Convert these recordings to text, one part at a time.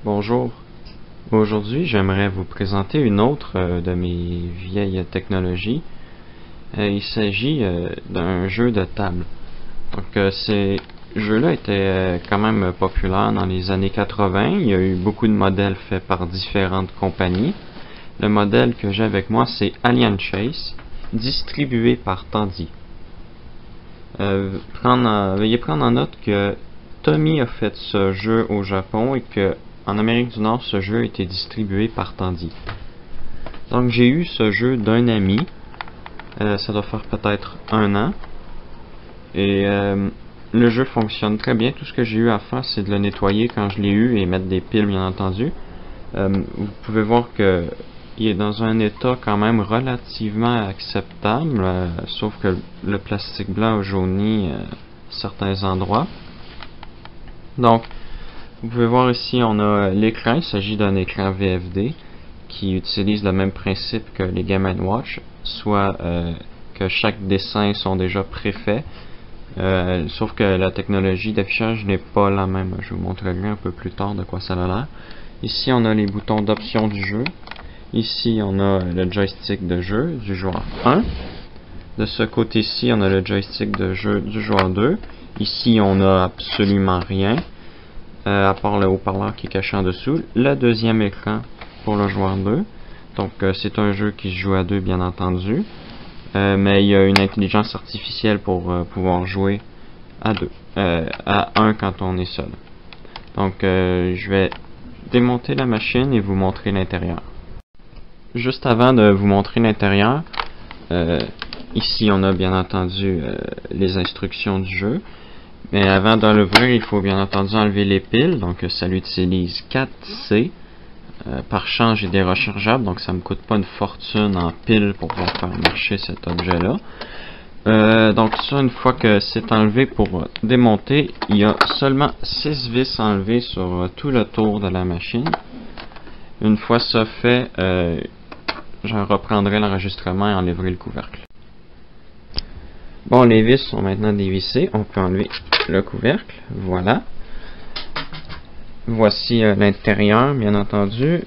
Bonjour. Aujourd'hui, j'aimerais vous présenter une autre de mes vieilles technologies. Il s'agit d'un jeu de table. Donc, ces jeux-là étaient quand même populaires dans les années 80. Il y a eu beaucoup de modèles faits par différentes compagnies. Le modèle que j'ai avec moi, c'est Alien Chase, distribué par Tandy. Veuillez prendre en note que Tommy a fait ce jeu au Japon et que en Amérique du Nord, ce jeu a été distribué par Tandy. Donc j'ai eu ce jeu d'un ami, ça doit faire peut-être 1 an, et le jeu fonctionne très bien. Tout ce que j'ai eu à faire, c'est de le nettoyer quand je l'ai eu et mettre des piles, bien entendu. Vous pouvez voir que il est dans un état quand même relativement acceptable, sauf que le plastique blanc a jauni certains endroits. Donc, vous pouvez voir ici, on a l'écran. Il s'agit d'un écran VFD qui utilise le même principe que les Game & Watch, soit que chaque dessin sont déjà préfaits, sauf que la technologie d'affichage n'est pas la même. Je vous montrerai un peu plus tard de quoi ça a l'air. Ici, on a les boutons d'options du jeu. Ici, on a le joystick de jeu du joueur 1. De ce côté-ci, on a le joystick de jeu du joueur 2. Ici, on n'a absolument rien, à part le haut-parleur qui est caché en dessous. Le deuxième écran pour le joueur 2. Donc, c'est un jeu qui se joue à 2, bien entendu. Mais il y a une intelligence artificielle pour pouvoir jouer à 2. À 1 quand on est seul. Donc, je vais démonter la machine et vous montrer l'intérieur. Juste avant de vous montrer l'intérieur, ici on a bien entendu les instructions du jeu. Mais avant de l'ouvrir, il faut bien entendu enlever les piles. Donc ça l'utilise 4C. Par champ, j'ai des rechargeables, donc ça me coûte pas une fortune en piles pour pouvoir faire marcher cet objet-là. Donc ça, une fois que c'est enlevé pour démonter, il y a seulement 6 vis enlevées sur tout le tour de la machine. Une fois ça fait, je reprendrai l'enregistrement et enlèverai le couvercle. Bon, les vis sont maintenant dévissées. On peut enlever le couvercle. Voilà. Voici l'intérieur, bien entendu.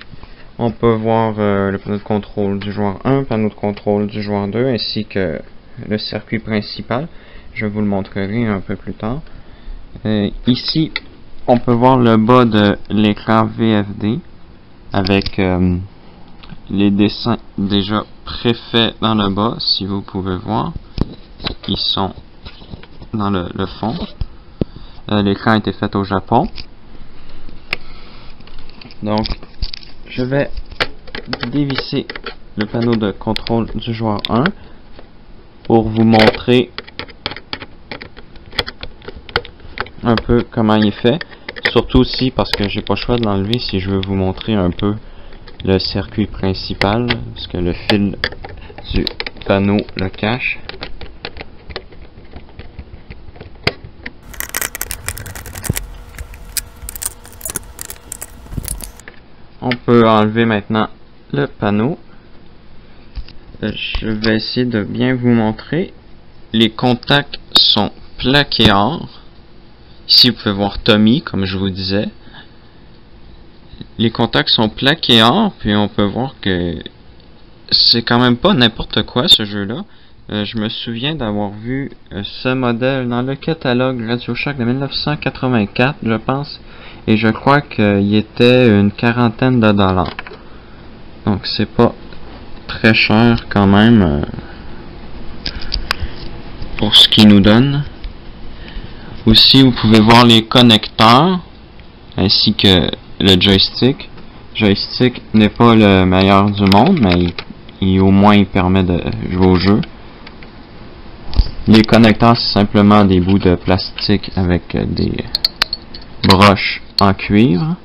On peut voir le panneau de contrôle du joueur 1, panneau de contrôle du joueur 2, ainsi que le circuit principal. Je vous le montrerai un peu plus tard. Ici, on peut voir le bas de l'écran VFD avec les dessins déjà préfaits dans le bas, si vous pouvez voir. Ils sont dans le fond. L'écran a été fait au Japon. Donc, je vais dévisser le panneau de contrôle du joueur 1 pour vous montrer un peu comment il est fait. Surtout aussi parce que j'ai pas le choix de l'enlever si je veux vous montrer un peu le circuit principal, parce que le fil du panneau le cache. On peut enlever maintenant le panneau. Je vais essayer de bien vous montrer. Les contacts sont plaqués or. Ici, vous pouvez voir Tommy, comme je vous disais. Les contacts sont plaqués or, puis on peut voir que c'est quand même pas n'importe quoi ce jeu-là. Je me souviens d'avoir vu ce modèle dans le catalogue RadioShack de 1984, je pense, et je crois qu'il était une quarantaine de dollars. Donc c'est pas très cher quand même pour ce qu'il nous donne. Aussi, vous pouvez voir les connecteurs ainsi que le joystick. Le joystick n'est pas le meilleur du monde, mais au moins il permet de jouer au jeu. Les connecteurs, c'est simplement des bouts de plastique avec des broches en cuivre.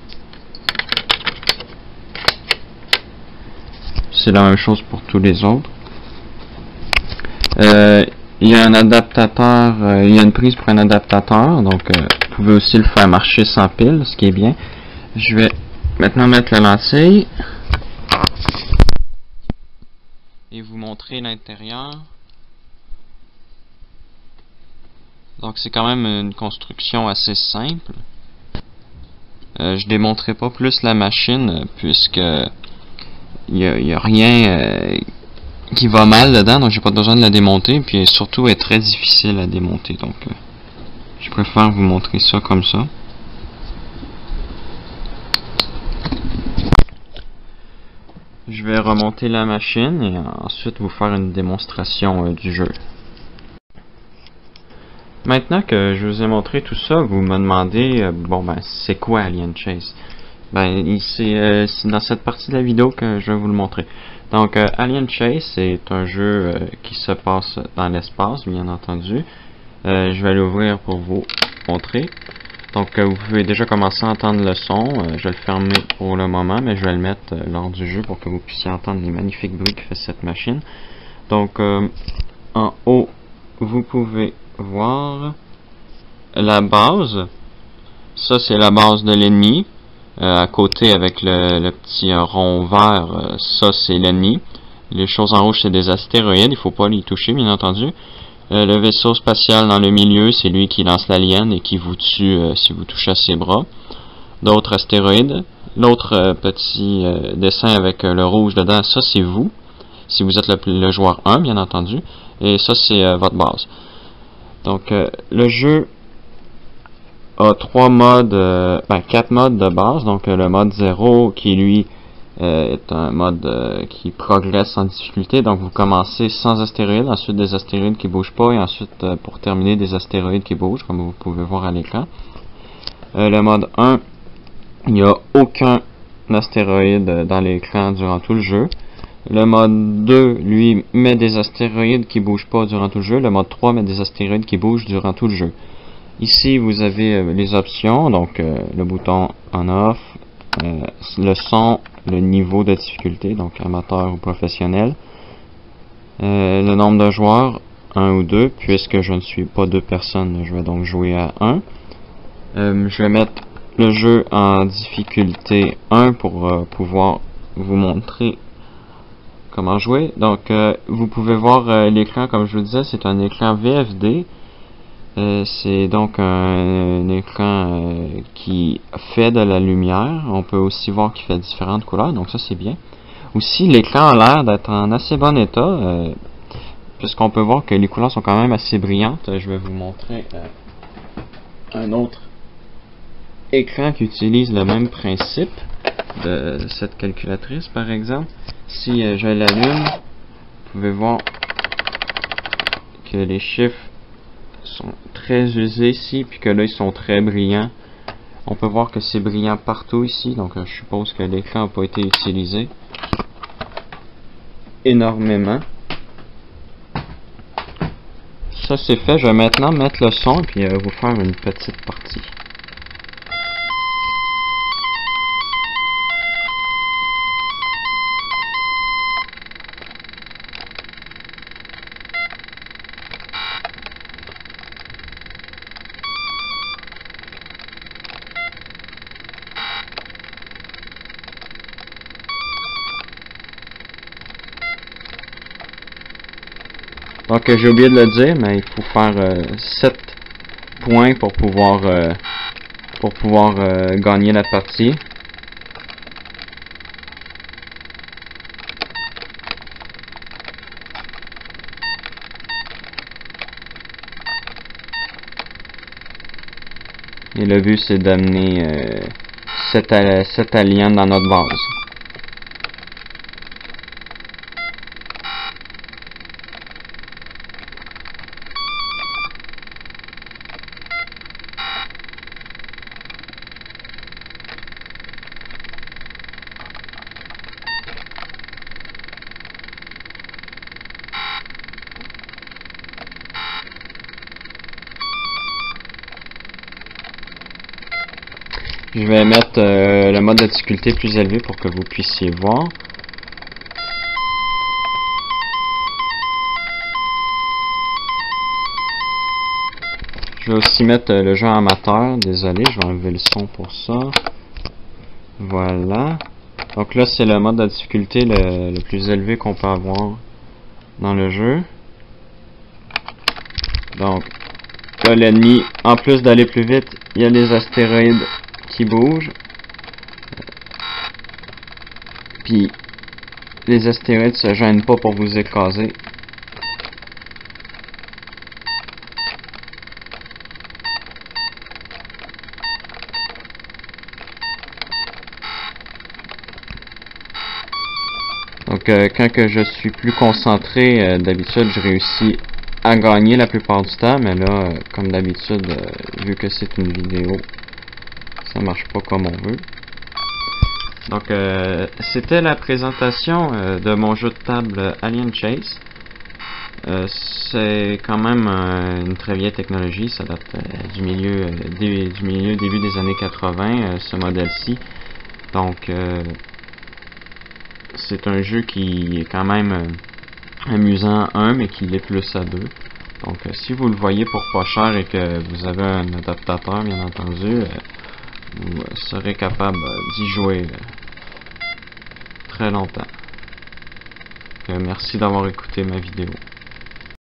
C'est la même chose pour tous les autres. Il y a un adaptateur, il y a une prise pour un adaptateur, donc vous pouvez aussi le faire marcher sans pile, ce qui est bien. Je vais maintenant mettre la lentille et vous montrer l'intérieur. Donc c'est quand même une construction assez simple. Je démonterai pas plus la machine puisque il y a rien qui va mal dedans, donc j'ai pas besoin de la démonter, puis surtout elle est très difficile à démonter, donc je préfère vous montrer ça comme ça. Je vais remonter la machine et ensuite vous faire une démonstration du jeu. Maintenant que je vous ai montré tout ça, vous me demandez, bon ben c'est quoi Alien Chase? Ben c'est dans cette partie de la vidéo que je vais vous le montrer. Donc Alien Chase c'est un jeu qui se passe dans l'espace, bien entendu. Je vais l'ouvrir pour vous montrer. Donc vous pouvez déjà commencer à entendre le son. Je vais le fermer pour le moment, mais je vais le mettre lors du jeu pour que vous puissiez entendre les magnifiques bruits que fait cette machine. Donc en haut, vous pouvez voir la base. Ça c'est la base de l'ennemi. À côté avec le petit rond vert, ça c'est l'ennemi. Les choses en rouge c'est des astéroïdes, il faut pas les toucher bien entendu. Le vaisseau spatial dans le milieu, c'est lui qui lance l'alien et qui vous tue si vous touchez à ses bras. D'autres astéroïdes. L'autre petit dessin avec le rouge dedans, ça c'est vous. Si vous êtes le joueur 1, bien entendu. Et ça c'est votre base. Donc le jeu a 4 modes de base. Donc le mode 0 qui lui est un mode qui progresse en difficulté, donc vous commencez sans astéroïdes, ensuite des astéroïdes qui bougent pas, et ensuite pour terminer des astéroïdes qui bougent, comme vous pouvez voir à l'écran. Le mode 1, il n'y a aucun astéroïde dans l'écran durant tout le jeu. Le mode 2, lui, met des astéroïdes qui bougent pas durant tout le jeu. Le mode 3 met des astéroïdes qui bougent durant tout le jeu. Ici, vous avez les options, donc le bouton on-off, le son, le niveau de difficulté, donc amateur ou professionnel, le nombre de joueurs, 1 ou 2, puisque je ne suis pas 2 personnes, je vais donc jouer à 1. Je vais mettre le jeu en difficulté 1 pour pouvoir vous montrer comment jouer. Donc vous pouvez voir l'écran, comme je vous disais, c'est un écran VFD. C'est donc un écran qui fait de la lumière. On peut aussi voir qu'il fait différentes couleurs, donc ça c'est bien. Aussi, l'écran a l'air d'être en assez bon état, puisqu'on peut voir que les couleurs sont quand même assez brillantes. Je vais vous montrer un autre écran qui utilise le même principe de cette calculatrice, par exemple. Si je l'allume, vous pouvez voir que les chiffres sont très usés ici, puis que là ils sont très brillants. On peut voir que c'est brillant partout ici, donc je suppose que l'écran n'a pas été utilisé énormément. Ça c'est fait, je vais maintenant mettre le son et puis vous faire une petite partie. Donc j'ai oublié de le dire, mais il faut faire 7 points pour pouvoir gagner la partie. Et le but c'est d'amener 7 aliens dans notre base. Je vais mettre le mode de difficulté plus élevé pour que vous puissiez voir. Je vais aussi mettre le jeu amateur. Désolé, je vais enlever le son pour ça. Voilà. Donc là, c'est le mode de difficulté le plus élevé qu'on peut avoir dans le jeu. Donc, là, l'ennemi, en plus d'aller plus vite, il y a des astéroïdes qui bougent. Puis les astéroïdes se gênent pas pour vous écraser. Donc quand que je suis plus concentré, d'habitude je réussis à gagner la plupart du temps, mais là, comme d'habitude, vu que c'est une vidéo, ça marche pas comme on veut. Donc c'était la présentation de mon jeu de table Alien Chase. C'est quand même une très vieille technologie, ça date du milieu début des années 80, ce modèle-ci. Donc c'est un jeu qui est quand même amusant à 1, mais qui l'est plus à 2. Donc si vous le voyez pour pas cher et que vous avez un adaptateur, bien entendu, vous serez capable d'y jouer très longtemps. Merci d'avoir écouté ma vidéo.